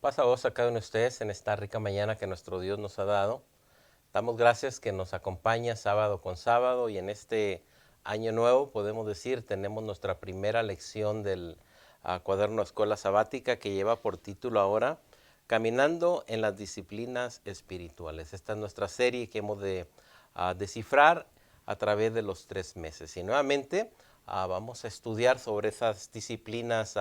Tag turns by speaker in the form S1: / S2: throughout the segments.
S1: Paz a vos a cada uno de ustedes en esta rica mañana que nuestro Dios nos ha dado. Damos gracias que nos acompaña sábado con sábado y en este año nuevo podemos decir tenemos nuestra primera lección del cuaderno Escuela Sabática que lleva por título ahora Caminando en las disciplinas espirituales. Esta es nuestra serie que hemos de descifrar a través de los 3 meses. Y nuevamente vamos a estudiar sobre esas disciplinas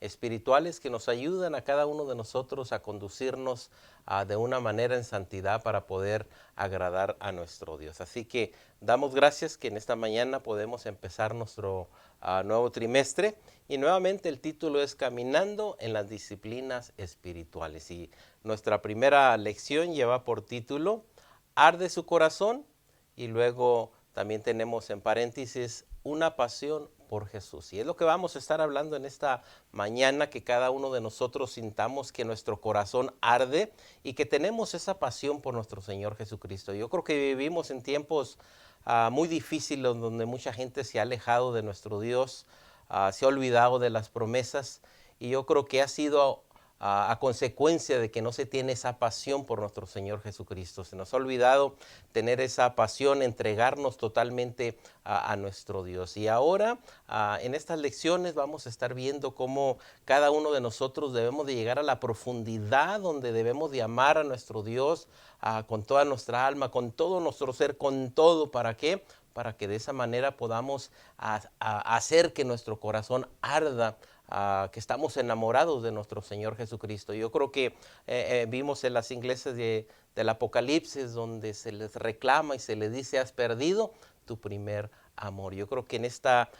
S1: espirituales que nos ayudan a cada uno de nosotros a conducirnos de una manera en santidad para poder agradar a nuestro Dios. Así que damos gracias que en esta mañana podemos empezar nuestro nuevo trimestre y nuevamente el título es Caminando en las disciplinas espirituales y nuestra primera lección lleva por título Arde su corazón y luego también tenemos en paréntesis una pasión por Jesús. Y es lo que vamos a estar hablando en esta mañana, que cada uno de nosotros sintamos que nuestro corazón arde y que tenemos esa pasión por nuestro Señor Jesucristo. Yo creo que vivimos en tiempos muy difíciles donde mucha gente se ha alejado de nuestro Dios, se ha olvidado de las promesas y yo creo que ha sido a consecuencia de que no se tiene esa pasión por nuestro Señor Jesucristo. Se nos ha olvidado tener esa pasión, entregarnos totalmente a nuestro Dios. Y ahora en estas lecciones vamos a estar viendo cómo cada uno de nosotros debemos de llegar a la profundidad donde debemos de amar a nuestro Dios con toda nuestra alma, con todo nuestro ser, con todo. ¿Para qué? Para que de esa manera podamos hacer que nuestro corazón arda, que estamos enamorados de nuestro Señor Jesucristo. Yo creo que vimos en las iglesias del Apocalipsis donde se les reclama y se les dice: has perdido tu primer amor. Yo creo que en esta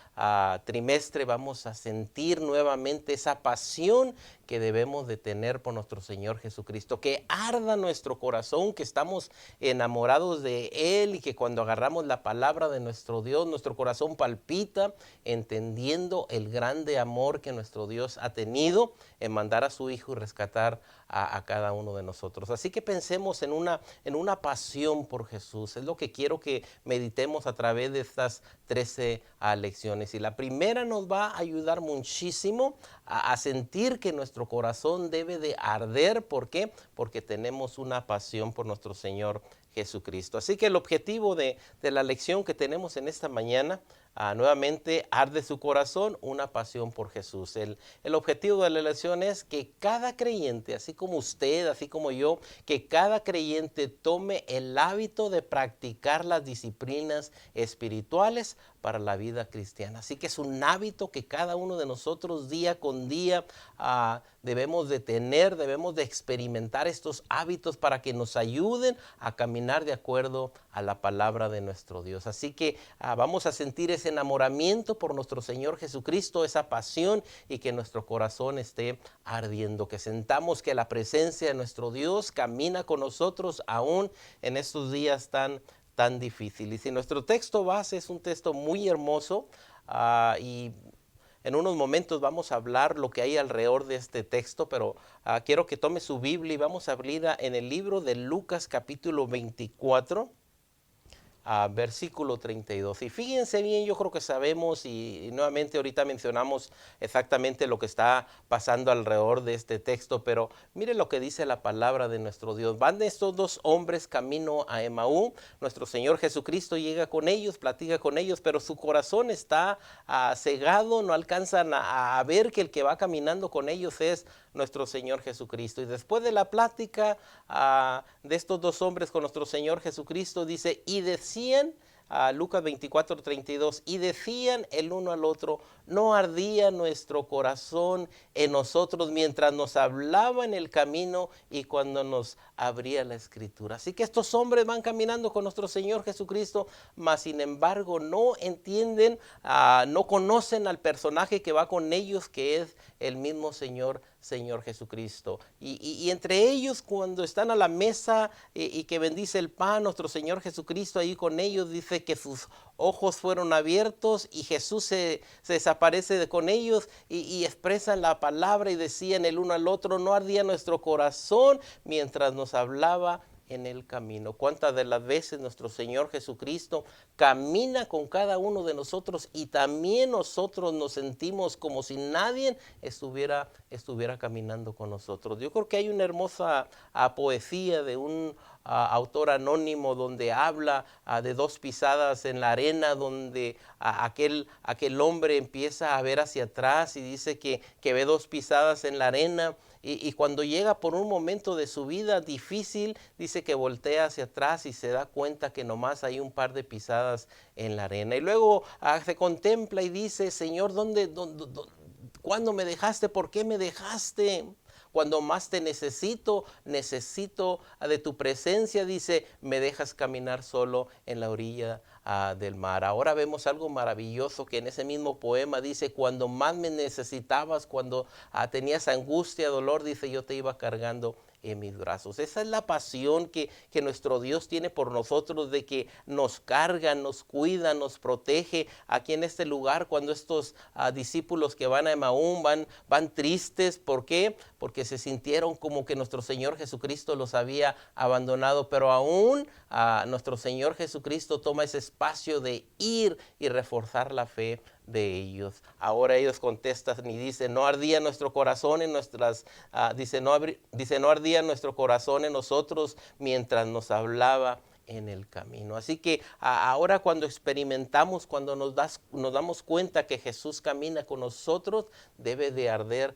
S1: trimestre vamos a sentir nuevamente esa pasión que debemos de tener por nuestro Señor Jesucristo, que arda nuestro corazón, que estamos enamorados de Él y que cuando agarramos la palabra de nuestro Dios, nuestro corazón palpita entendiendo el grande amor que nuestro Dios ha tenido en mandar a su Hijo y rescatar a cada uno de nosotros. Así que pensemos en una pasión por Jesús. Es lo que quiero que meditemos a través de estas 13 lecciones. Y la primera nos va a ayudar muchísimo a sentir que nuestro corazón debe de arder. ¿Por qué? Porque tenemos una pasión por nuestro Señor Jesucristo. Así que el objetivo de la lección que tenemos en esta mañana, nuevamente, arde su corazón, una pasión por Jesús. El objetivo de la lección es que cada creyente, así como usted, así como yo, que cada creyente tome el hábito de practicar las disciplinas espirituales para la vida cristiana. Así que es un hábito que cada uno de nosotros día con día debemos de tener, debemos de experimentar estos hábitos para que nos ayuden a caminar de acuerdo a la palabra de nuestro Dios. Así que vamos a sentir ese enamoramiento por nuestro Señor Jesucristo, esa pasión, y que nuestro corazón esté ardiendo, que sentamos que la presencia de nuestro Dios camina con nosotros aún en estos días tan difíciles. Y nuestro texto base es un texto muy hermoso y en unos momentos vamos a hablar lo que hay alrededor de este texto, pero quiero que tome su Biblia y vamos a abrirla en el libro de Lucas capítulo 24. Versículo 32. Y fíjense bien, yo creo que sabemos y nuevamente ahorita mencionamos exactamente lo que está pasando alrededor de este texto, pero mire lo que dice la palabra de nuestro Dios. Van estos dos hombres camino a Emaú, nuestro Señor Jesucristo llega con ellos, platica con ellos, pero su corazón está cegado, no alcanzan a ver que el que va caminando con ellos es nuestro Señor Jesucristo. Y después de la plática de estos dos hombres con nuestro Señor Jesucristo, dice, y decían, Lucas 24, 32, y decían el uno al otro, no ardía nuestro corazón en nosotros mientras nos hablaba en el camino y cuando nos abría la escritura. Así que estos hombres van caminando con nuestro Señor Jesucristo, mas sin embargo no entienden, no conocen al personaje que va con ellos, que es el mismo Señor Jesucristo. Y entre ellos, cuando están a la mesa y que bendice el pan, nuestro Señor Jesucristo ahí con ellos, dice que sus ojos fueron abiertos y Jesús se desaparece con ellos y expresan la palabra y decían el uno al otro, no ardía nuestro corazón mientras nos hablaba en el camino. ¿Cuántas de las veces nuestro Señor Jesucristo camina con cada uno de nosotros y también nosotros nos sentimos como si nadie estuviera caminando con nosotros? Yo creo que hay una hermosa poesía de un autor anónimo donde habla de dos pisadas en la arena, donde aquel hombre empieza a ver hacia atrás y dice que ve dos pisadas en la arena. Y cuando llega por un momento de su vida difícil, dice que voltea hacia atrás y se da cuenta que nomás hay un par de pisadas en la arena. Y luego se contempla y dice, Señor, ¿cuándo me dejaste? ¿Por qué me dejaste? Cuando más te necesito de tu presencia, dice, me dejas caminar solo en la orilla del mar. Ahora vemos algo maravilloso que en ese mismo poema dice, cuando más me necesitabas, cuando tenías angustia, dolor, dice, yo te iba cargando en mis brazos. Esa es la pasión que nuestro Dios tiene por nosotros, de que nos carga, nos cuida, nos protege. Aquí en este lugar, cuando estos discípulos que van a Emaús van tristes, ¿por qué? Porque se sintieron como que nuestro Señor Jesucristo los había abandonado, pero aún nuestro Señor Jesucristo toma ese espacio de ir y reforzar la fe de ellos. Ahora ellos contestan y dicen, no ardía nuestro corazón en nuestras, no ardía nuestro corazón en nosotros mientras nos hablaba en el camino. Así que ahora cuando experimentamos, cuando nos damos cuenta que Jesús camina con nosotros, debe de arder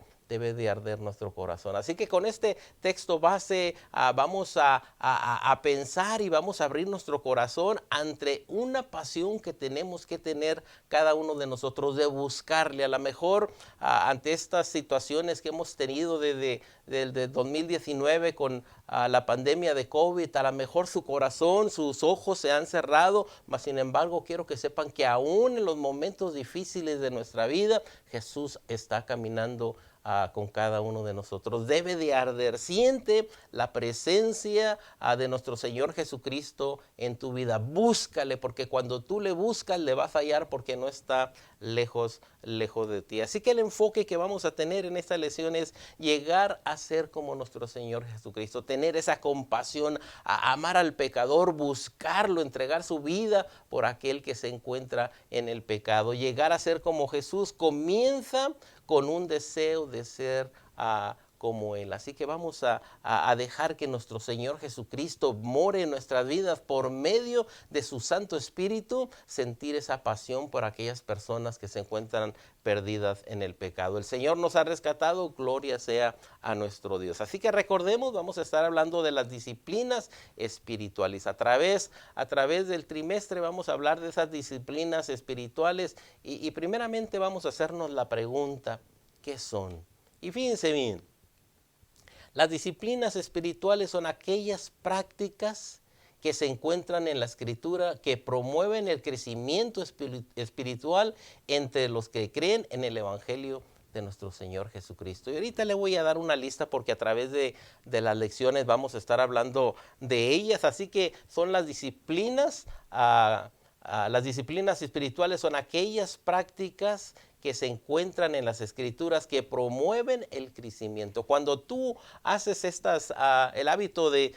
S1: nuestro corazón. Así que con este texto base vamos a pensar y vamos a abrir nuestro corazón ante una pasión que tenemos que tener cada uno de nosotros, de buscarle. A lo mejor ante estas situaciones que hemos tenido desde 2019 con la pandemia de COVID, a lo mejor su corazón, sus ojos se han cerrado, mas sin embargo quiero que sepan que aún en los momentos difíciles de nuestra vida, Jesús está caminando con cada uno de nosotros. Debe de arder, siente la presencia de nuestro Señor Jesucristo en tu vida. Búscale, porque cuando tú le buscas, le vas a hallar, porque no está lejos de ti. Así que el enfoque que vamos a tener en esta lección es llegar a ser como nuestro Señor Jesucristo, tener esa compasión, a amar al pecador, buscarlo, entregar su vida por aquel que se encuentra en el pecado. Llegar a ser como Jesús comienza con un deseo de ser como Él. Así que vamos a dejar que nuestro Señor Jesucristo more en nuestras vidas por medio de su Santo Espíritu, sentir esa pasión por aquellas personas que se encuentran perdidas en el pecado. El Señor nos ha rescatado, gloria sea a nuestro Dios. Así que recordemos, vamos a estar hablando de las disciplinas espirituales. A través del trimestre vamos a hablar de esas disciplinas espirituales y primeramente vamos a hacernos la pregunta, ¿qué son? Y fíjense bien, las disciplinas espirituales son aquellas prácticas que se encuentran en la Escritura que promueven el crecimiento espiritual entre los que creen en el Evangelio de nuestro Señor Jesucristo. Y ahorita le voy a dar una lista porque a través de las lecciones vamos a estar hablando de ellas. Así que son las disciplinas espirituales son aquellas prácticas que se encuentran en las Escrituras que promueven el crecimiento. Cuando tú haces el hábito de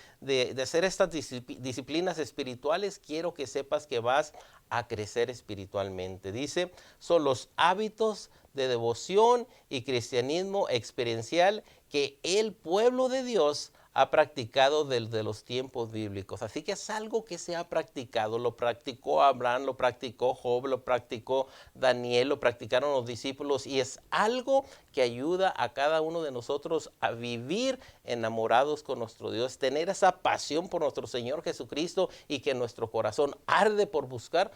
S1: hacer estas disciplinas espirituales, quiero que sepas que vas a crecer espiritualmente. Dice, son los hábitos de devoción y cristianismo experiencial que el pueblo de Dios ha practicado desde los tiempos bíblicos. Así que es algo que se ha practicado. Lo practicó Abraham, lo practicó Job, lo practicó Daniel, lo practicaron los discípulos, y es algo que ayuda a cada uno de nosotros a vivir enamorados con nuestro Dios, tener esa pasión por nuestro Señor Jesucristo y que nuestro corazón arde por buscar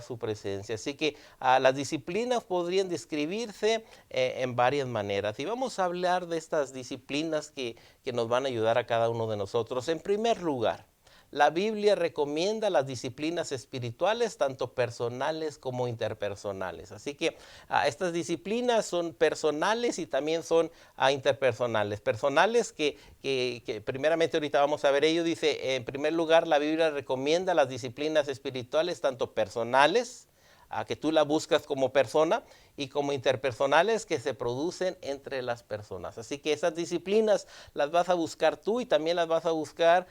S1: su presencia. Así que las disciplinas podrían describirse en varias maneras, y vamos a hablar de estas disciplinas que nos van a ayudar a cada uno de nosotros. En primer lugar, la Biblia recomienda las disciplinas espirituales, tanto personales como interpersonales. Así que estas disciplinas son personales y también son interpersonales. Personales que primeramente ahorita vamos a ver ello. Dice, en primer lugar, la Biblia recomienda las disciplinas espirituales, tanto personales, que tú la buscas como persona, y como interpersonales que se producen entre las personas. Así que esas disciplinas las vas a buscar tú y también las vas a buscar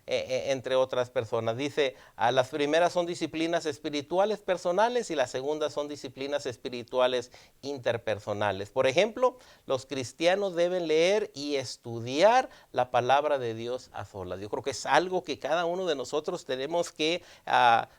S1: entre otras personas. Dice, las primeras son disciplinas espirituales personales y las segundas son disciplinas espirituales interpersonales. Por ejemplo, los cristianos deben leer y estudiar la palabra de Dios a solas. Yo creo que es algo que cada uno de nosotros tenemos que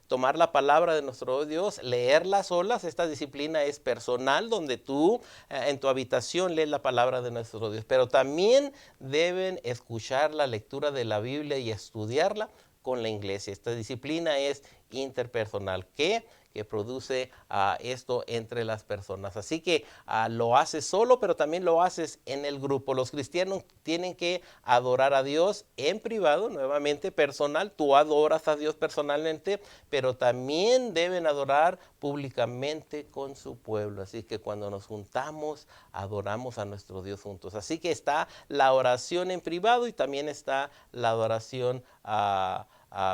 S1: tomar la palabra de nuestro Dios, leerla a solas. Esta disciplina es personal, donde tú en tu habitación lees la palabra de nuestro Dios, pero también deben escuchar la lectura de la Biblia y estudiarla con la iglesia. Esta disciplina es interpersonal, que produce esto entre las personas. Así que lo haces solo, pero también lo haces en el grupo. Los cristianos tienen que adorar a Dios en privado, nuevamente personal. Tú adoras a Dios personalmente, pero también deben adorar públicamente con su pueblo. Así que cuando nos juntamos, adoramos a nuestro Dios juntos. Así que está la oración en privado y también está la adoración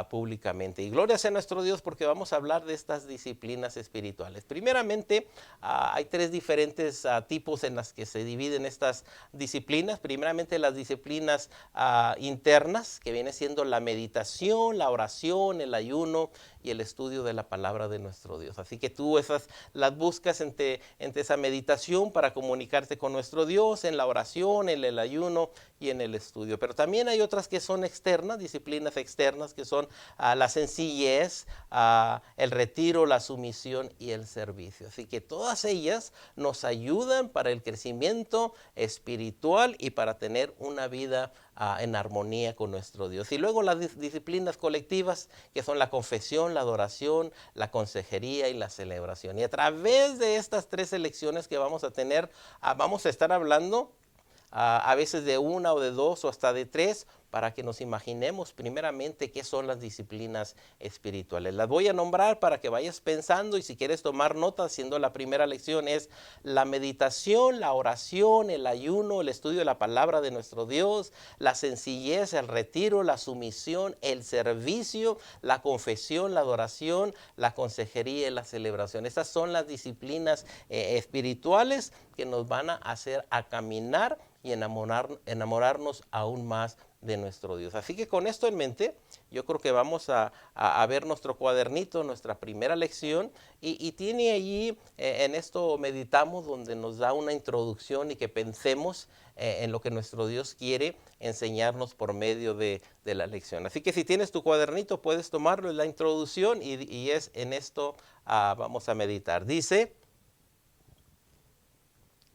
S1: públicamente. Y gloria sea nuestro Dios, porque vamos a hablar de estas disciplinas espirituales. Primeramente, hay tres diferentes tipos en las que se dividen estas disciplinas. Primeramente, las disciplinas internas, que viene siendo la meditación, la oración, el ayuno y el estudio de la palabra de nuestro Dios. Así que tú esas las buscas entre esa meditación para comunicarte con nuestro Dios, en la oración, en el ayuno y en el estudio. Pero también hay otras que son externas, disciplinas externas, que son la sencillez, el retiro, la sumisión y el servicio. Así que todas ellas nos ayudan para el crecimiento espiritual y para tener una vida en armonía con nuestro Dios. Y luego las disciplinas colectivas, que son la confesión, la adoración, la consejería y la celebración. Y a través de estas tres elecciones que vamos a tener, vamos a estar hablando a veces de una o de dos o hasta de tres, para que nos imaginemos primeramente qué son las disciplinas espirituales. Las voy a nombrar para que vayas pensando, y si quieres tomar nota, siendo la primera lección es la meditación, la oración, el ayuno, el estudio de la palabra de nuestro Dios, la sencillez, el retiro, la sumisión, el servicio, la confesión, la adoración, la consejería y la celebración. Estas son las disciplinas espirituales que nos van a hacer a caminar y enamorarnos aún más de nuestro Dios. Así que con esto en mente, yo creo que vamos a ver nuestro cuadernito, nuestra primera lección, y tiene allí, en esto meditamos, donde nos da una introducción y que pensemos en lo que nuestro Dios quiere enseñarnos por medio de la lección. Así que si tienes tu cuadernito, puedes tomarlo, en la introducción, y es en esto vamos a meditar. Dice: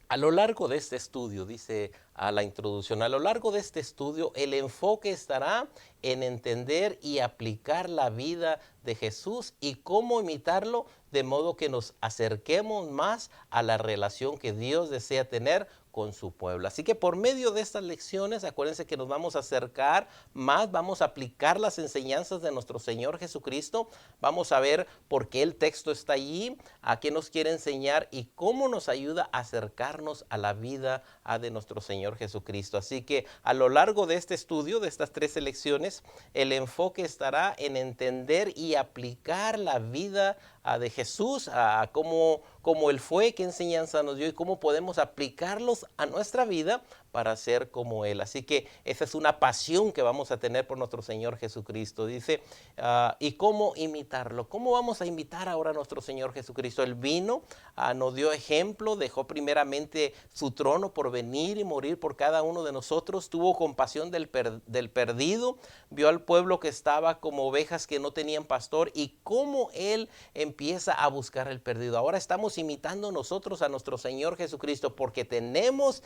S1: a lo largo de este estudio, dice la introducción, a lo largo de este estudio, el enfoque estará en entender y aplicar la vida de Jesús y cómo imitarlo, de modo que nos acerquemos más a la relación que Dios desea tener con su pueblo. Así que por medio de estas lecciones, acuérdense que nos vamos a acercar más, vamos a aplicar las enseñanzas de nuestro Señor Jesucristo, vamos a ver por qué el texto está allí, a qué nos quiere enseñar y cómo nos ayuda a acercarnos a la vida de nuestro Señor Jesucristo. Así que a lo largo de este estudio, de estas tres lecciones, el enfoque estará en entender y aplicar la vida de Jesús, cómo Él fue, qué enseñanza nos dio y cómo podemos aplicarlos a nuestra vida para ser como Él. Así que esa es una pasión que vamos a tener por nuestro Señor Jesucristo. Dice, ¿y cómo imitarlo? ¿Cómo vamos a imitar ahora a nuestro Señor Jesucristo? Él vino, nos dio ejemplo, dejó primeramente su trono por venir y morir por cada uno de nosotros, tuvo compasión del perdido, vio al pueblo que estaba como ovejas que no tenían pastor, y cómo Él empieza a buscar el perdido. Ahora estamos imitando nosotros a nuestro Señor Jesucristo, porque tenemos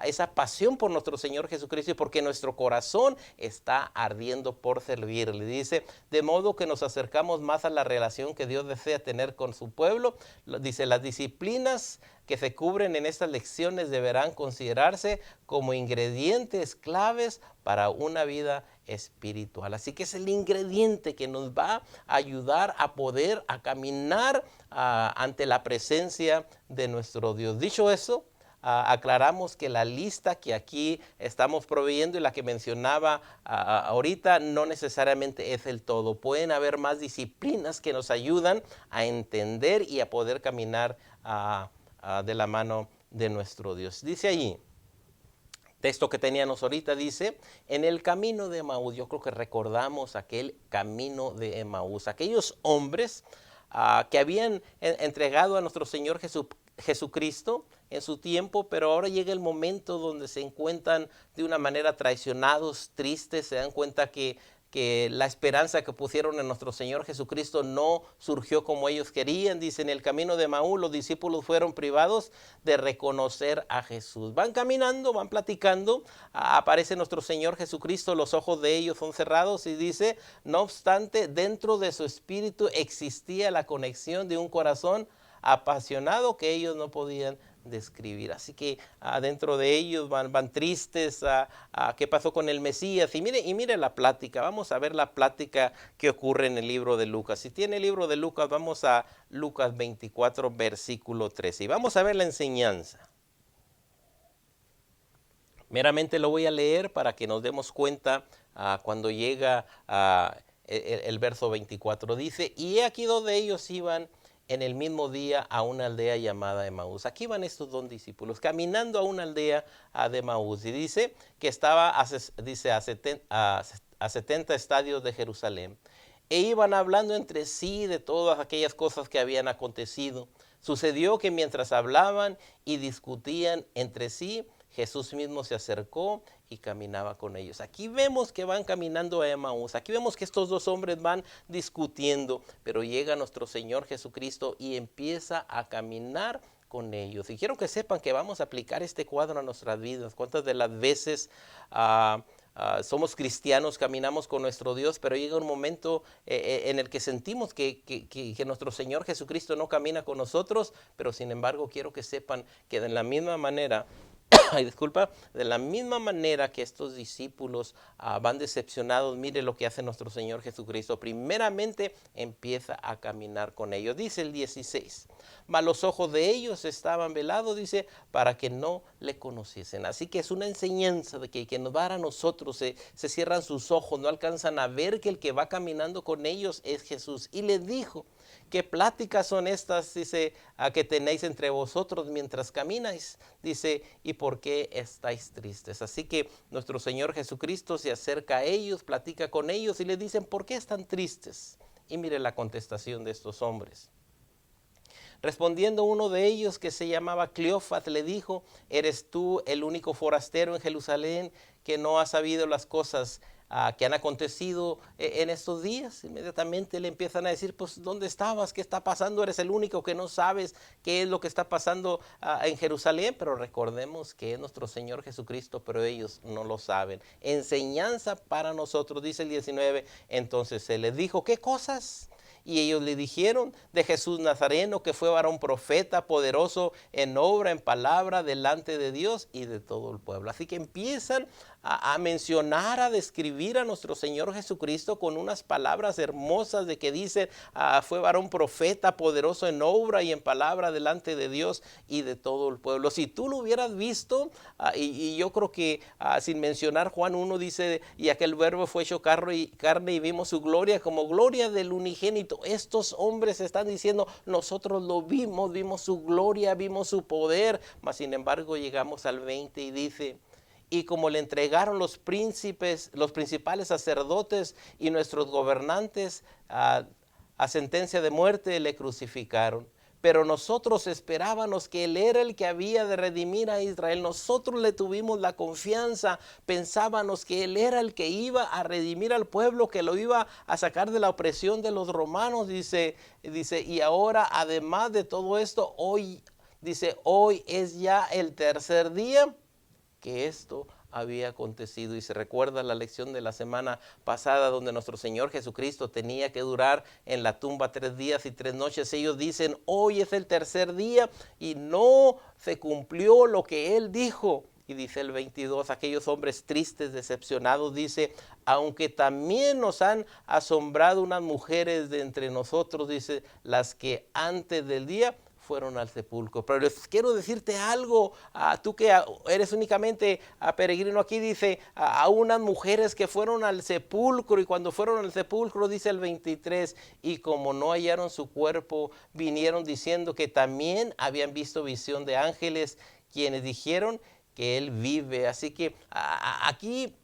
S1: esa pasión por nuestro Señor Jesucristo y porque nuestro corazón está ardiendo por servirle. Dice, de modo que nos acercamos más a la relación que Dios desea tener con su pueblo. Dice, las disciplinas que se cubren en estas lecciones deberán considerarse como ingredientes claves para una vida espiritual. Así que es el ingrediente que nos va a ayudar a poder caminar ante la presencia de nuestro Dios. Dicho eso, aclaramos que la lista que aquí estamos proveyendo y la que mencionaba ahorita no necesariamente es el todo. Pueden haber más disciplinas que nos ayudan a entender y a poder caminar de la mano de nuestro Dios. Dice allí, texto que teníamos ahorita, dice, en el camino de Emaús. Yo creo que recordamos aquel camino de Emaús, aquellos hombres que habían entregado a nuestro Señor Jesucristo en su tiempo, pero ahora llega el momento donde se encuentran de una manera traicionados, tristes, se dan cuenta que la esperanza que pusieron en nuestro Señor Jesucristo no surgió como ellos querían. Dice, en el camino de Emaús los discípulos fueron privados de reconocer a Jesús. Van caminando, van platicando, aparece nuestro Señor Jesucristo, los ojos de ellos son cerrados y dice, no obstante, dentro de su espíritu existía la conexión de un corazón apasionado que ellos no podían describir. Así que dentro de ellos van tristes, qué pasó con el Mesías. Y mire la plática, vamos a ver la plática que ocurre en el libro de Lucas. Si tiene el libro de Lucas, vamos a Lucas 24, versículo 13. Y vamos a ver la enseñanza. Meramente lo voy a leer para que nos demos cuenta cuando llega el verso 24. Dice, y he aquí dos de ellos iban en el mismo día a una aldea llamada Emaús. Aquí van estos dos discípulos caminando a una aldea de Emaús. Y dice que estaba a 70 estadios de Jerusalén. E iban hablando entre sí de todas aquellas cosas que habían acontecido. Sucedió que mientras hablaban y discutían entre sí, Jesús mismo se acercó y caminaba con ellos. Aquí vemos que van caminando a Emaús. Aquí vemos que estos dos hombres van discutiendo, pero llega nuestro Señor Jesucristo y empieza a caminar con ellos. Y quiero que sepan que vamos a aplicar este cuadro a nuestras vidas. ¿Cuántas de las veces somos cristianos, caminamos con nuestro Dios, pero llega un momento en el que sentimos que nuestro Señor Jesucristo no camina con nosotros? Pero sin embargo quiero que sepan que de la misma manera de la misma manera que estos discípulos van decepcionados, mire lo que hace nuestro Señor Jesucristo. Primeramente empieza a caminar con ellos. Dice el 16, mas los ojos de ellos estaban velados, dice, para que no le conociesen. Así que es una enseñanza de que nos va a dar a nosotros. Se cierran sus ojos, no alcanzan a ver que el que va caminando con ellos es Jesús. Y les dijo, ¿qué pláticas son estas, dice, que tenéis entre vosotros mientras camináis? Dice, ¿y por qué estáis tristes? Así que nuestro Señor Jesucristo se acerca a ellos, platica con ellos y les dicen, ¿por qué están tristes? Y mire la contestación de estos hombres. Respondiendo uno de ellos, que se llamaba Cleofas, le dijo, ¿eres tú el único forastero en Jerusalén que no ha sabido las cosas que han acontecido en estos días? Inmediatamente le empiezan a decir, pues, ¿dónde estabas? ¿Qué está pasando? Eres el único que no sabes qué es lo que está pasando en Jerusalén. Pero recordemos que es nuestro Señor Jesucristo, pero ellos no lo saben. Enseñanza para nosotros, dice el 19. Entonces se les dijo, ¿qué cosas? Y ellos le dijeron de Jesús Nazareno, que fue varón profeta, poderoso en obra, en palabra, delante de Dios y de todo el pueblo. Así que empiezan a mencionar, a describir a nuestro Señor Jesucristo con unas palabras hermosas de que dice, fue varón profeta, poderoso en obra y en palabra, delante de Dios y de todo el pueblo. Si tú lo hubieras visto, y yo creo que sin mencionar Juan 1 dice, y aquel verbo fue hecho carne y vimos su gloria como gloria del unigénito. Estos hombres están diciendo, nosotros lo vimos su gloria, vimos su poder, mas sin embargo llegamos al 20 y dice, y como le entregaron los principales sacerdotes y nuestros gobernantes a sentencia de muerte, le crucificaron. Pero nosotros esperábamos que Él era el que había de redimir a Israel. Nosotros le tuvimos la confianza, pensábamos que Él era el que iba a redimir al pueblo, que lo iba a sacar de la opresión de los romanos, dice, y ahora además de todo esto, hoy es ya el tercer día que esto había acontecido. Y se recuerda la lección de la semana pasada donde nuestro Señor Jesucristo tenía que durar en la tumba 3 días y 3 noches. Ellos dicen, hoy es el tercer día y no se cumplió lo que Él dijo. Y dice el 22, aquellos hombres tristes, decepcionados, dice, aunque también nos han asombrado unas mujeres de entre nosotros, dice, las que antes del día fueron al sepulcro. Pero les quiero decirte algo, tú que eres únicamente peregrino aquí, dice, a unas mujeres que fueron al sepulcro, y cuando fueron al sepulcro, dice el 23, y como no hallaron su cuerpo, vinieron diciendo que también habían visto visión de ángeles, quienes dijeron que él vive. Así que aquí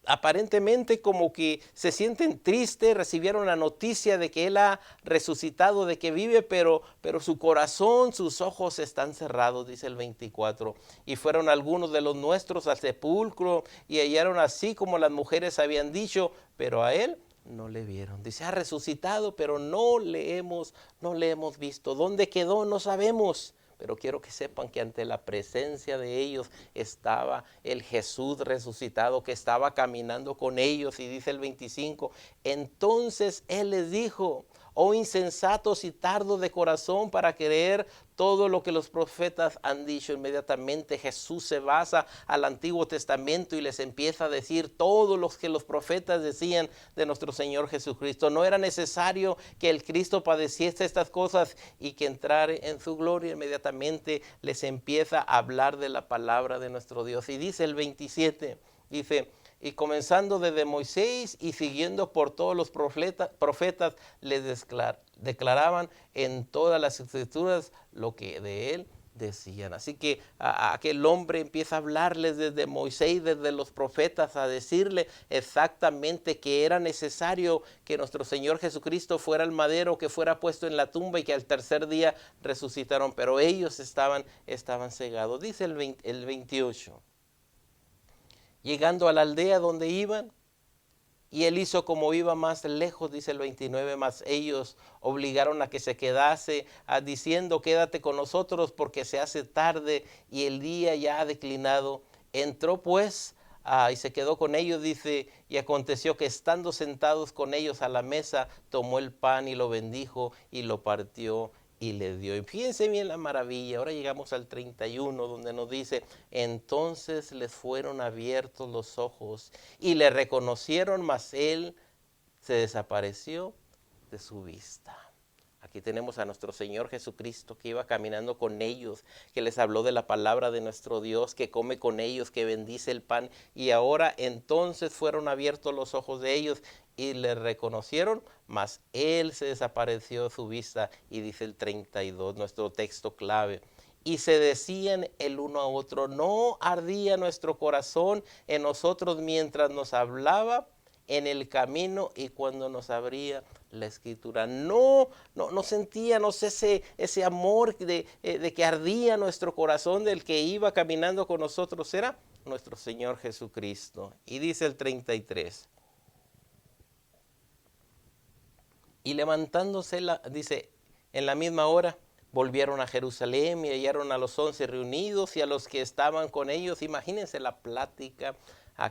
S1: aparentemente como que se sienten tristes, recibieron la noticia de que él ha resucitado, de que vive, pero su corazón, sus ojos están cerrados, dice el 24. Y fueron algunos de los nuestros al sepulcro y hallaron así como las mujeres habían dicho, pero a él no le vieron. Dice, ha resucitado, pero no le hemos visto. ¿Dónde quedó? No sabemos. Pero quiero que sepan que ante la presencia de ellos estaba el Jesús resucitado, que estaba caminando con ellos. Y dice el 25, entonces él les dijo, oh insensatos y tardos de corazón para creer todo lo que los profetas han dicho. Inmediatamente Jesús se basa al Antiguo Testamento y les empieza a decir todo lo que los profetas decían de nuestro Señor Jesucristo. No era necesario que el Cristo padeciese estas cosas y que entrara en su gloria. Inmediatamente les empieza a hablar de la palabra de nuestro Dios. Y dice el 27, dice, y comenzando desde Moisés y siguiendo por todos los profetas les declaraban en todas las escrituras lo que de él decían. Así que aquel hombre empieza a hablarles desde Moisés, desde los profetas, a decirle exactamente que era necesario que nuestro Señor Jesucristo fuera al madero, que fuera puesto en la tumba y que al tercer día resucitaron, pero ellos estaban cegados. Dice el 28. Llegando a la aldea donde iban, y él hizo como iba más lejos, dice el 29, más ellos obligaron a que se quedase, diciendo, quédate con nosotros porque se hace tarde y el día ya ha declinado. Entró pues y se quedó con ellos, dice, y aconteció que estando sentados con ellos a la mesa, tomó el pan y lo bendijo y lo partió y le dio. Y fíjense bien la maravilla. Ahora llegamos al 31, donde nos dice, entonces les fueron abiertos los ojos y le reconocieron, mas él se desapareció de su vista. Aquí tenemos a nuestro Señor Jesucristo que iba caminando con ellos, que les habló de la palabra de nuestro Dios, que come con ellos, que bendice el pan. Y ahora entonces fueron abiertos los ojos de ellos y le reconocieron, mas él se desapareció de su vista. Y dice el 32, nuestro texto clave. Y se decían el uno a otro, ¿no ardía nuestro corazón en nosotros mientras nos hablaba en el camino y cuando nos abría la escritura? No sentíamos ese amor de que ardía nuestro corazón, del que iba caminando con nosotros, era nuestro Señor Jesucristo. Y dice el 33, y levantándose, dice, en la misma hora, volvieron a Jerusalén y hallaron a los 11 reunidos y a los que estaban con ellos. Imagínense la plática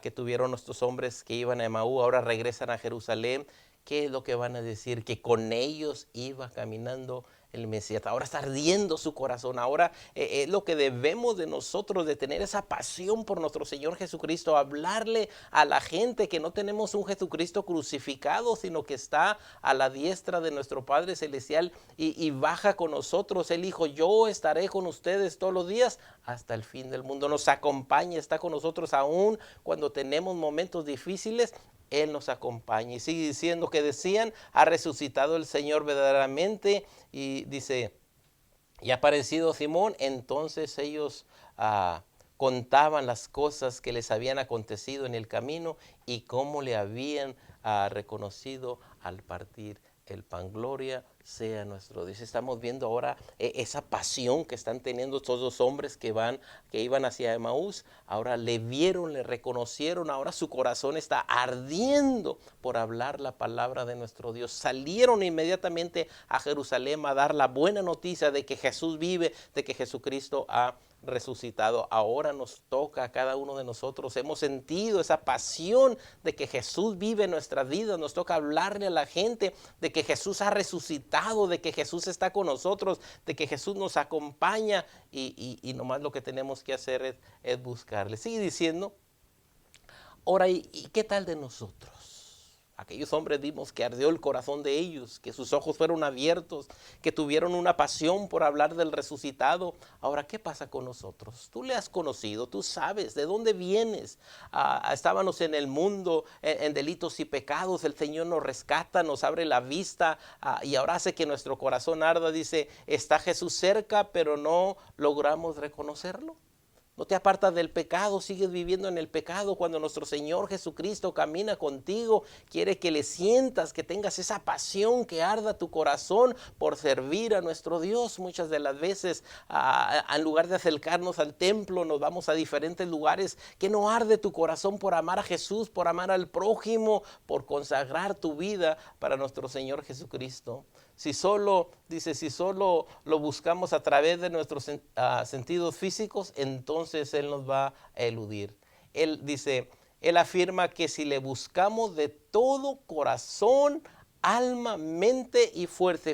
S1: que tuvieron nuestros hombres que iban a Emaú, ahora regresan a Jerusalén. ¿Qué es lo que van a decir? Que con ellos iba caminando el Mesías. Ahora está ardiendo su corazón. Ahora es lo que debemos de nosotros, de tener esa pasión por nuestro Señor Jesucristo, hablarle a la gente que no tenemos un Jesucristo crucificado, sino que está a la diestra de nuestro Padre Celestial y baja con nosotros. Él dijo, yo estaré con ustedes todos los días hasta el fin del mundo. Nos acompaña, está con nosotros aún cuando tenemos momentos difíciles. Él nos acompaña. Y sigue diciendo que decían, ha resucitado el Señor verdaderamente. Y dice, y ha aparecido Simón. Entonces ellos contaban las cosas que les habían acontecido en el camino y cómo le habían reconocido al partir el pan. Gloria sea nuestro Dios. Estamos viendo ahora esa pasión que están teniendo estos dos hombres que iban hacia Emaús. Ahora le vieron, le reconocieron. Ahora su corazón está ardiendo por hablar la palabra de nuestro Dios. Salieron inmediatamente a Jerusalén a dar la buena noticia de que Jesús vive, de que Jesucristo ha resucitado. Ahora nos toca a cada uno de nosotros. Hemos sentido esa pasión de que Jesús vive en nuestras vidas. Nos toca hablarle a la gente de que Jesús ha resucitado, de que Jesús está con nosotros, de que Jesús nos acompaña y nomás lo que tenemos que hacer es buscarle. Sigue diciendo, ahora, ¿y qué tal de nosotros? Aquellos hombres vimos que ardió el corazón de ellos, que sus ojos fueron abiertos, que tuvieron una pasión por hablar del resucitado. Ahora, ¿qué pasa con nosotros? Tú le has conocido, tú sabes de dónde vienes. Estábamos en el mundo en delitos y pecados. El Señor nos rescata, nos abre la vista y ahora hace que nuestro corazón arda. Dice, está Jesús cerca, pero no logramos reconocerlo. No te apartas del pecado, sigues viviendo en el pecado cuando nuestro Señor Jesucristo camina contigo. Quiere que le sientas, que tengas esa pasión, que arda tu corazón por servir a nuestro Dios. Muchas de las veces, en lugar de acercarnos al templo, nos vamos a diferentes lugares. Que no arde tu corazón por amar a Jesús, por amar al prójimo, por consagrar tu vida para nuestro Señor Jesucristo. Si solo lo buscamos a través de nuestros sentidos físicos, entonces Él nos va a eludir. Él afirma que si le buscamos de todo corazón, alma, mente y fuerza.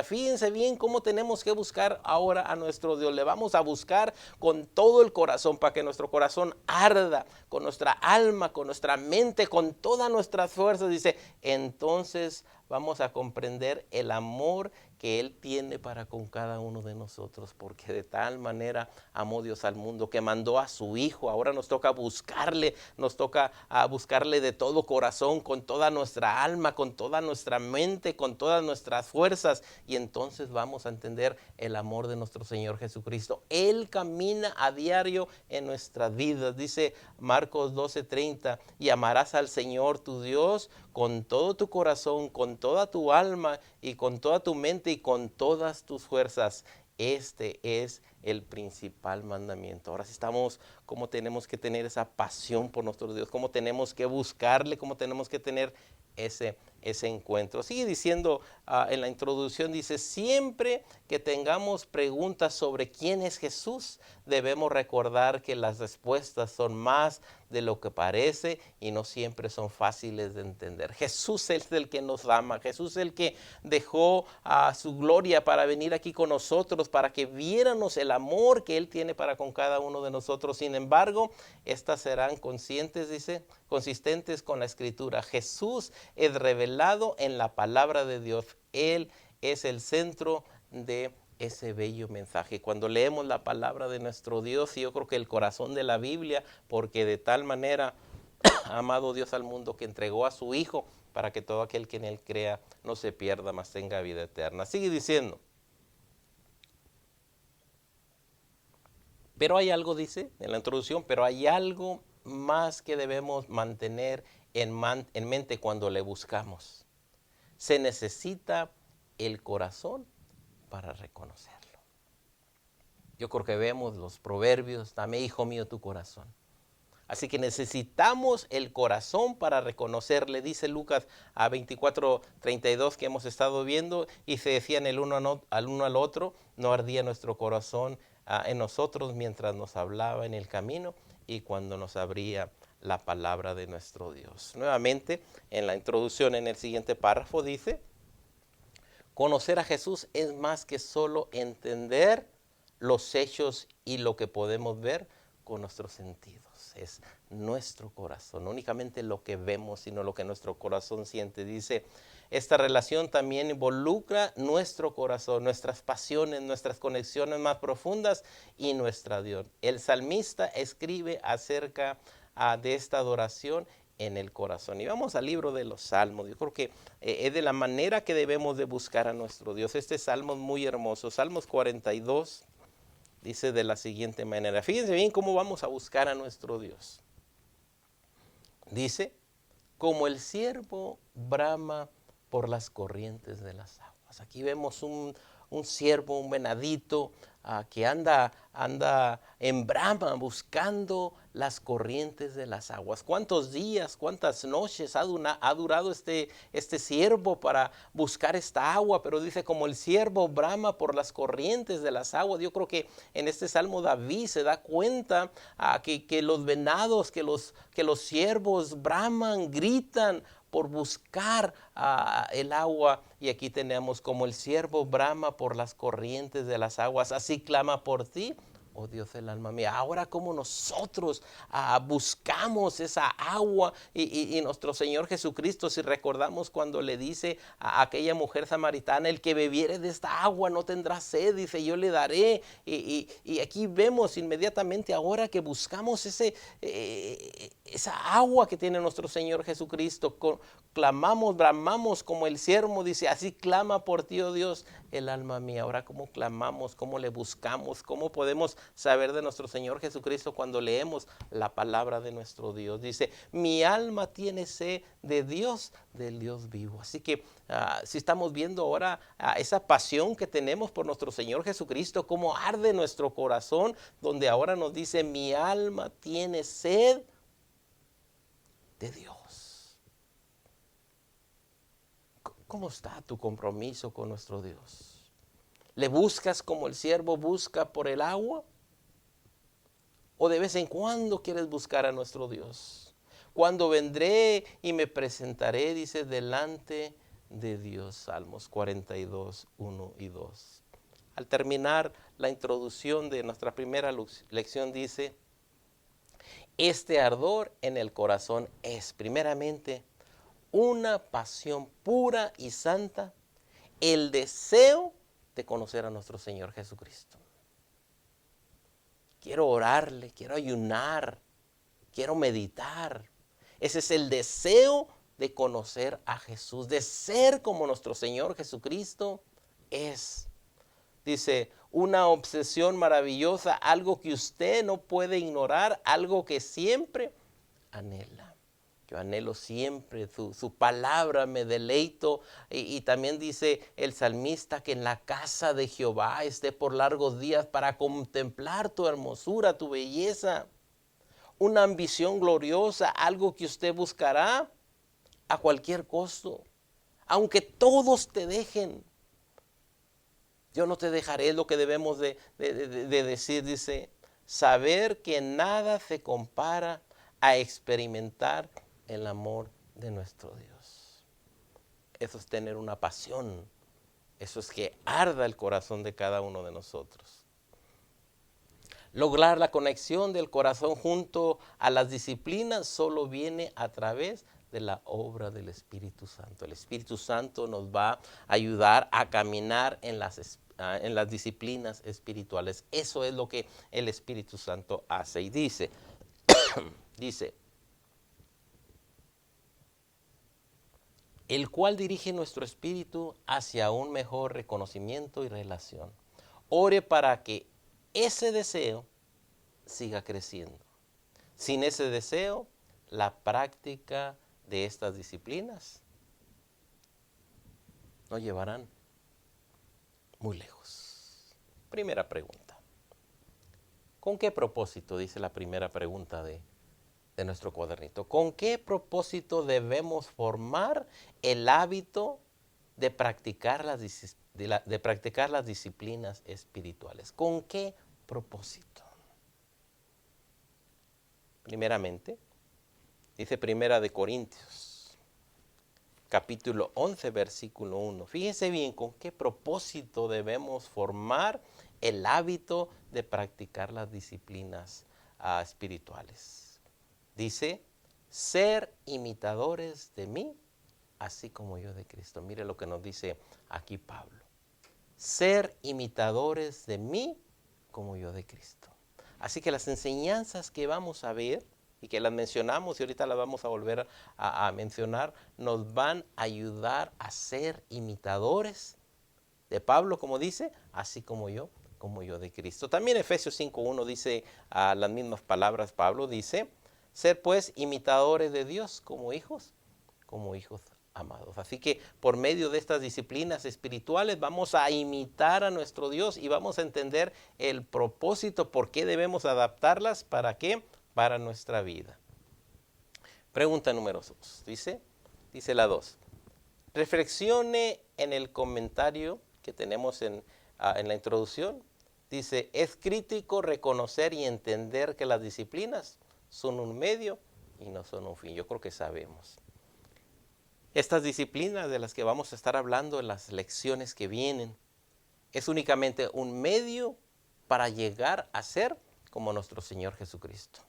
S1: Fíjense bien cómo tenemos que buscar ahora a nuestro Dios. Le vamos a buscar con todo el corazón para que nuestro corazón arda, con nuestra alma, con nuestra mente, con todas nuestras fuerzas. Dice, entonces vamos a comprender el amor que Él tiene para con cada uno de nosotros, porque de tal manera amó Dios al mundo que mandó a su Hijo. Ahora nos toca buscarle de todo corazón, con toda nuestra alma, con toda nuestra mente, con todas nuestras fuerzas, y entonces vamos a entender el amor de nuestro Señor Jesucristo. Él camina a diario en nuestras vidas. Dice Marcos 12:30, y amarás al Señor tu Dios con todo tu corazón, con toda tu alma y con toda tu mente y con todas tus fuerzas. Este es el principal mandamiento. Ahora sí estamos, cómo tenemos que tener esa pasión por nuestro Dios, cómo tenemos que buscarle, cómo tenemos que tener ese encuentro. Sigue diciendo en la introducción, dice, siempre que tengamos preguntas sobre quién es Jesús, debemos recordar que las respuestas son más de lo que parece y no siempre son fáciles de entender. Jesús es el que nos ama, Jesús es el que dejó su gloria para venir aquí con nosotros, para que viéramos el amor que Él tiene para con cada uno de nosotros. Sin embargo, estas serán consistentes con la Escritura. Jesús es revelado en la palabra de Dios. Él es el centro de ese bello mensaje. Cuando leemos la palabra de nuestro Dios, y yo creo que el corazón de la Biblia, porque de tal manera ha amado Dios al mundo que entregó a su Hijo para que todo aquel que en Él crea no se pierda, mas tenga vida eterna. Sigue diciendo. Pero hay algo, dice en la introducción, pero hay algo más que debemos mantener en mente cuando le buscamos. Se necesita el corazón para reconocerlo. Yo creo que vemos los proverbios, dame, hijo mío, tu corazón. Así que necesitamos el corazón para reconocerle. Dice Lucas 24:32 que hemos estado viendo, y se decían el uno al otro, no ardía nuestro corazón en nosotros mientras nos hablaba en el camino y cuando nos abría la palabra de nuestro Dios. Nuevamente, en la introducción, en el siguiente párrafo dice, conocer a Jesús es más que solo entender los hechos y lo que podemos ver con nuestros sentidos. Es nuestro corazón, no únicamente lo que vemos, sino lo que nuestro corazón siente. Dice, esta relación también involucra nuestro corazón, nuestras pasiones, nuestras conexiones más profundas y nuestra Dios. El salmista escribe acerca de esta adoración en el corazón. Y vamos al libro de los Salmos. Yo creo que es de la manera que debemos de buscar a nuestro Dios. Este salmo es muy hermoso. Salmos 42 dice de la siguiente manera. Fíjense bien cómo vamos a buscar a nuestro Dios. Dice, como el ciervo brama por las corrientes de las aguas. Aquí vemos un ciervo, un venadito que anda en brama buscando las corrientes de las aguas. ¿Cuántos días, cuántas noches ha durado este ciervo para buscar esta agua? Pero dice, como el ciervo brama por las corrientes de las aguas. Yo creo que en este salmo David se da cuenta que los venados, que los ciervos braman, gritan por buscar el agua. Y aquí tenemos, como el ciervo brama por las corrientes de las aguas, así clama por ti, oh Dios del alma mía. Ahora como nosotros buscamos esa agua y nuestro Señor Jesucristo, si recordamos cuando le dice a aquella mujer samaritana, el que bebiere de esta agua no tendrá sed, dice, yo le daré. Y aquí vemos inmediatamente ahora que buscamos esa agua que tiene nuestro Señor Jesucristo. Clamamos, bramamos como el siervo, dice, así clama por ti, oh Dios, el alma mía. Ahora cómo clamamos, cómo le buscamos, cómo podemos saber de nuestro Señor Jesucristo cuando leemos la palabra de nuestro Dios. Dice, mi alma tiene sed de Dios, del Dios vivo. Así que si estamos viendo ahora esa pasión que tenemos por nuestro Señor Jesucristo, cómo arde nuestro corazón, donde ahora nos dice, mi alma tiene sed de Dios. ¿Cómo está tu compromiso con nuestro Dios? ¿Le buscas como el siervo busca por el agua? ¿O de vez en cuando quieres buscar a nuestro Dios? Cuando vendré y me presentaré, dice, delante de Dios. Salmos 42, 1 y 2. Al terminar la introducción de nuestra primera lección dice, este ardor en el corazón es primeramente una pasión pura y santa, el deseo de conocer a nuestro Señor Jesucristo. Quiero orarle, quiero ayunar, quiero meditar. Ese es el deseo de conocer a Jesús, de ser como nuestro Señor Jesucristo es. Dice, una obsesión maravillosa, algo que usted no puede ignorar, algo que siempre anhela. Yo anhelo siempre su palabra, me deleito. Y también dice el salmista que en la casa de Jehová esté por largos días para contemplar tu hermosura, tu belleza. Una ambición gloriosa, algo que usted buscará a cualquier costo. Aunque todos te dejen, yo no te dejaré, es lo que debemos de decir, dice, saber que nada se compara a experimentar el amor de nuestro Dios. Eso es tener una pasión, eso es que arda el corazón de cada uno de nosotros. Lograr la conexión del corazón junto a las disciplinas solo viene a través de la obra del Espíritu Santo. El Espíritu Santo nos va a ayudar a caminar en las disciplinas espirituales. Eso es lo que el Espíritu Santo hace. Y dice, el cual dirige nuestro espíritu hacia un mejor reconocimiento y relación. Ore para que ese deseo siga creciendo. Sin ese deseo, la práctica de estas disciplinas nos llevarán muy lejos. Primera pregunta. ¿Con qué propósito? Dice la primera pregunta de nuestro cuadernito. ¿Con qué propósito debemos formar el hábito de practicar las disciplinas espirituales? ¿Con qué propósito? Primeramente, dice Primera de Corintios, capítulo 11, versículo 1. Fíjense bien con qué propósito debemos formar el hábito de practicar las disciplinas espirituales. Dice, ser imitadores de mí, así como yo de Cristo. Mire lo que nos dice aquí Pablo. Ser imitadores de mí, como yo de Cristo. Así que las enseñanzas que vamos a ver, y que las mencionamos y ahorita las vamos a volver a mencionar, nos van a ayudar a ser imitadores de Pablo, como dice, así como yo de Cristo. También Efesios 5.1 dice las mismas palabras. Pablo dice, ser pues imitadores de Dios como hijos amados. Así que por medio de estas disciplinas espirituales vamos a imitar a nuestro Dios y vamos a entender el propósito, por qué debemos adaptarlas, ¿para qué? Para nuestra vida. Pregunta número 2. Dice la 2. Reflexione en el comentario que tenemos en la introducción. Dice, es crítico reconocer y entender que las disciplinas son un medio y no son un fin. Yo creo que sabemos. Estas disciplinas de las que vamos a estar hablando en las lecciones que vienen es únicamente un medio para llegar a ser como nuestro Señor Jesucristo.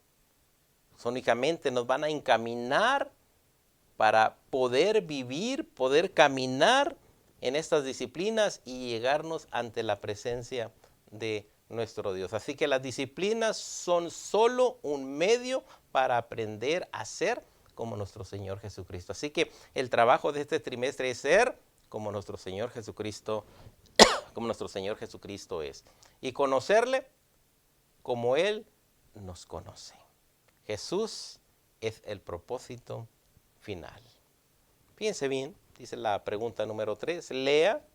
S1: Únicamente nos van a encaminar para poder vivir, poder caminar en estas disciplinas y llegarnos ante la presencia de nuestro Dios. Así que las disciplinas son solo un medio para aprender a ser como nuestro Señor Jesucristo. Así que el trabajo de este trimestre es ser como nuestro Señor Jesucristo, como nuestro Señor Jesucristo es. Y conocerle como Él nos conoce. Jesús es el propósito final. Fíjense bien, dice la pregunta número 3, lea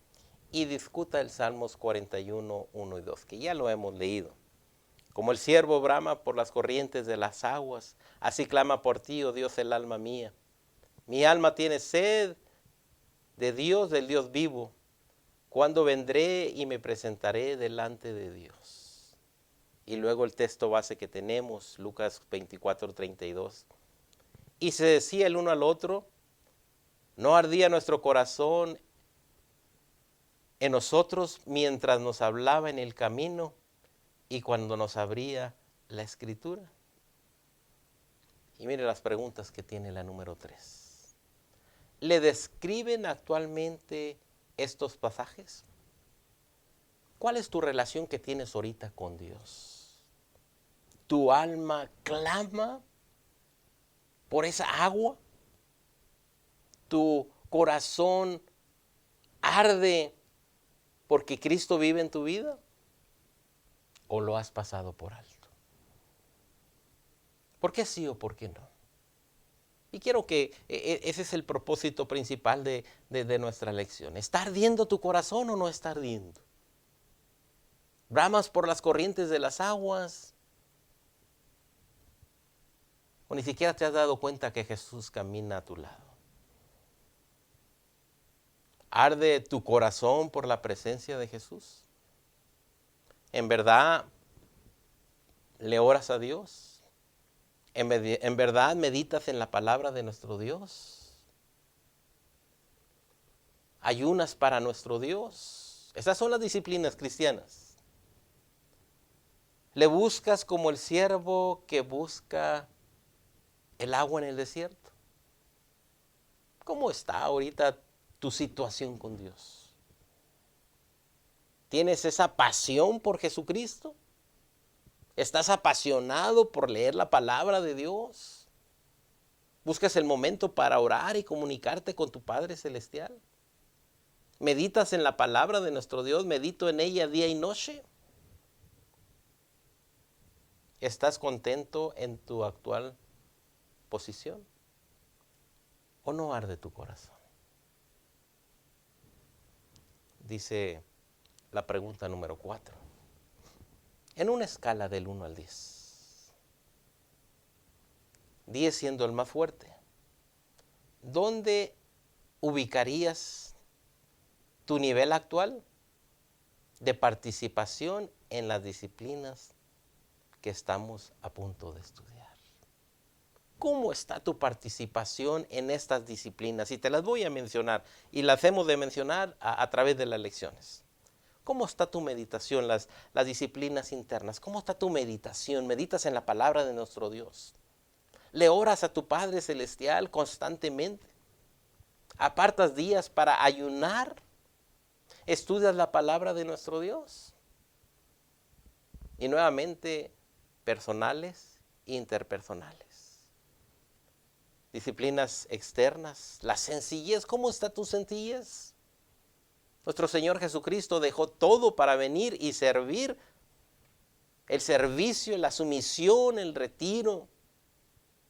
S1: y discuta el Salmos 41, 1 y 2, que ya lo hemos leído. Como el ciervo brama por las corrientes de las aguas, así clama por ti, oh Dios, el alma mía. Mi alma tiene sed de Dios, del Dios vivo. ¿Cuándo vendré y me presentaré delante de Dios? Y luego el texto base que tenemos, Lucas 24, 32. Y se decía el uno al otro, ¿no ardía nuestro corazón en nosotros mientras nos hablaba en el camino y cuando nos abría la escritura? Y mire las preguntas que tiene la número 3. ¿Le describen actualmente estos pasajes? ¿Cuál es tu relación que tienes ahorita con Dios? ¿Tu alma clama por esa agua? ¿Tu corazón arde porque Cristo vive en tu vida? ¿O lo has pasado por alto? ¿Por qué sí o por qué no? Y quiero que ese es el propósito principal de nuestra lección. ¿Está ardiendo tu corazón o no está ardiendo? ¿Bramas por las corrientes de las aguas? ¿O ni siquiera te has dado cuenta que Jesús camina a tu lado? ¿Arde tu corazón por la presencia de Jesús? ¿En verdad le oras a Dios? ¿En verdad meditas en la palabra de nuestro Dios? ¿Ayunas para nuestro Dios? Esas son las disciplinas cristianas. ¿Le buscas como el siervo que busca el agua en el desierto? ¿Cómo está ahorita tu situación con Dios? ¿Tienes esa pasión por Jesucristo? ¿Estás apasionado por leer la palabra de Dios? ¿Buscas el momento para orar y comunicarte con tu Padre Celestial? ¿Meditas en la palabra de nuestro Dios? ¿Medito en ella día y noche? ¿Estás contento en tu actual posición? ¿O no arde tu corazón? Dice la pregunta número 4. En una escala del 1 al 10, 10 siendo el más fuerte, ¿dónde ubicarías tu nivel actual de participación en las disciplinas que estamos a punto de estudiar? ¿Cómo está tu participación en estas disciplinas? Y te las voy a mencionar, y las hemos de mencionar a través de las lecciones. ¿Cómo está tu meditación, las disciplinas internas? ¿Cómo está tu meditación? ¿Meditas en la palabra de nuestro Dios? ¿Le oras a tu Padre Celestial constantemente? ¿Apartas días para ayunar? ¿Estudias la palabra de nuestro Dios? Y nuevamente, personales e interpersonales. Disciplinas externas, la sencillez. ¿Cómo está tu sencillez? Nuestro Señor Jesucristo dejó todo para venir y servir. El servicio, la sumisión, el retiro.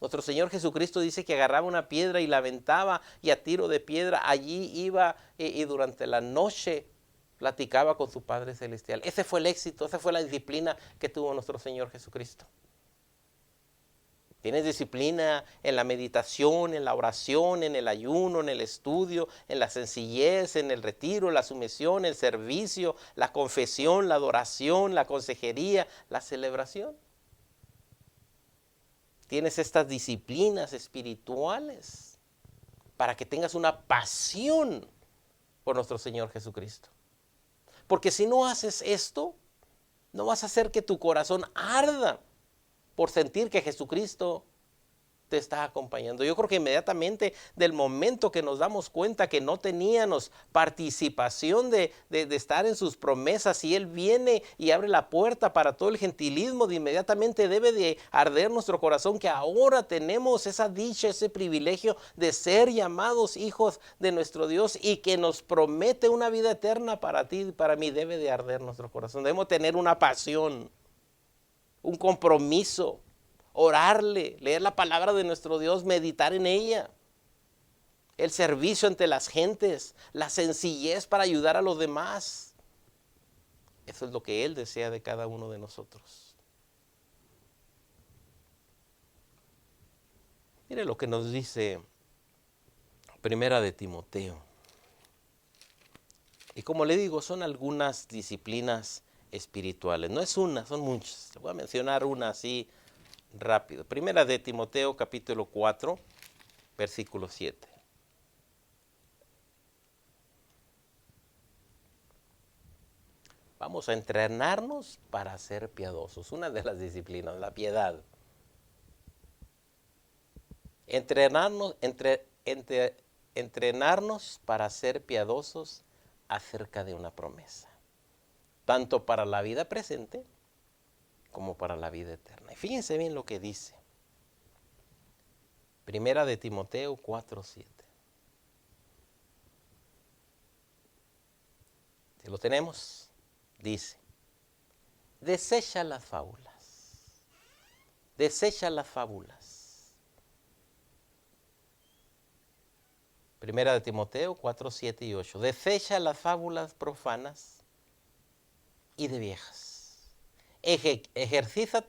S1: Nuestro Señor Jesucristo dice que agarraba una piedra y la aventaba, y a tiro de piedra allí iba y durante la noche platicaba con su Padre Celestial. Ese fue el éxito, esa fue la disciplina que tuvo nuestro Señor Jesucristo. ¿Tienes disciplina en la meditación, en la oración, en el ayuno, en el estudio, en la sencillez, en el retiro, la sumisión, el servicio, la confesión, la adoración, la consejería, la celebración? ¿Tienes estas disciplinas espirituales para que tengas una pasión por nuestro Señor Jesucristo? Porque si no haces esto, No vas a hacer que tu corazón arda por sentir que Jesucristo te está acompañando. Yo creo que inmediatamente del momento que nos damos cuenta que no teníamos participación de estar en sus promesas, y Él viene y abre la puerta para todo el gentilismo, de inmediatamente debe de arder nuestro corazón que ahora tenemos esa dicha, ese privilegio de ser llamados hijos de nuestro Dios y que nos promete una vida eterna para ti y para mí. Debe de arder nuestro corazón. Debemos tener una pasión, un compromiso, orarle, leer la palabra de nuestro Dios, meditar en ella, el servicio ante las gentes, la sencillez para ayudar a los demás. Eso es lo que Él desea de cada uno de nosotros. Mire lo que nos dice Primera de Timoteo. Y como le digo, son algunas disciplinas espirituales. No es una, son muchas. Le voy a mencionar una así rápido. Primera de Timoteo, capítulo 4, versículo 7. Vamos a entrenarnos para ser piadosos. Una de las disciplinas, la piedad. Entrenarnos para ser piadosos acerca de una promesa, tanto para la vida presente como para la vida eterna. Y fíjense bien lo que dice. Primera de Timoteo 4:7. Si lo tenemos, dice: desecha las fábulas. Desecha las fábulas. Primera de Timoteo 4:7 y 8. Desecha las fábulas profanas y de viejas.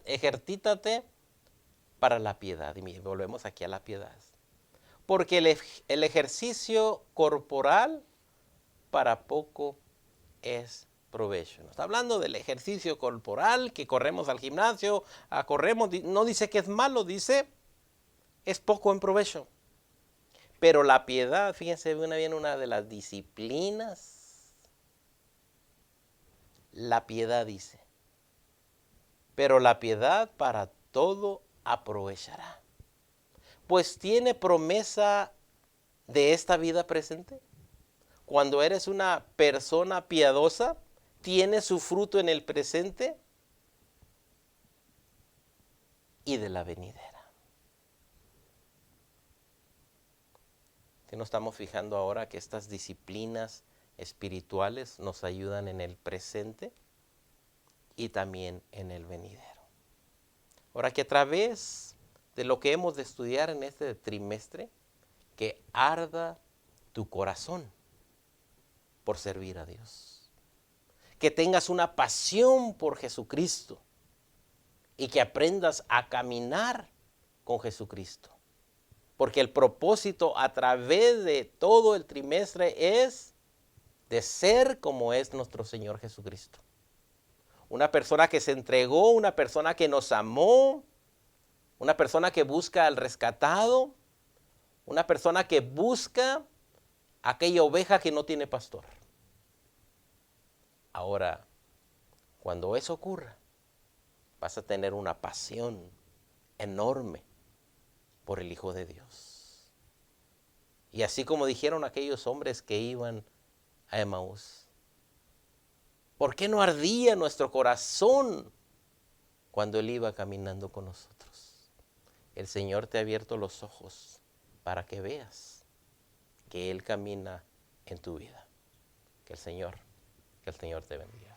S1: Ejercítate para la piedad. Y volvemos aquí a la piedad. Porque el ejercicio corporal para poco es provecho. No está hablando del ejercicio corporal, que corremos al gimnasio, corremos, no dice que es malo, dice es poco en provecho. Pero la piedad, fíjense bien, una de las disciplinas, la piedad dice, pero la piedad para todo aprovechará, pues tiene promesa de esta vida presente. Cuando eres una persona piadosa, tiene su fruto en el presente y de la venidera. Que nos estamos fijando ahora que estas disciplinas espirituales nos ayudan en el presente y también en el venidero. Ahora, que a través de lo que hemos de estudiar en este trimestre, que arda tu corazón por servir a Dios. Que tengas una pasión por Jesucristo y que aprendas a caminar con Jesucristo. Porque el propósito a través de todo el trimestre es de ser como es nuestro Señor Jesucristo. Una persona que se entregó, una persona que nos amó, una persona que busca al rescatado, una persona que busca aquella oveja que no tiene pastor. Ahora, cuando eso ocurra, vas a tener una pasión enorme por el Hijo de Dios. Y así como dijeron aquellos hombres que iban a Emaús, ¿por qué no ardía nuestro corazón cuando Él iba caminando con nosotros? El Señor te ha abierto los ojos para que veas que Él camina en tu vida. Que el Señor te bendiga.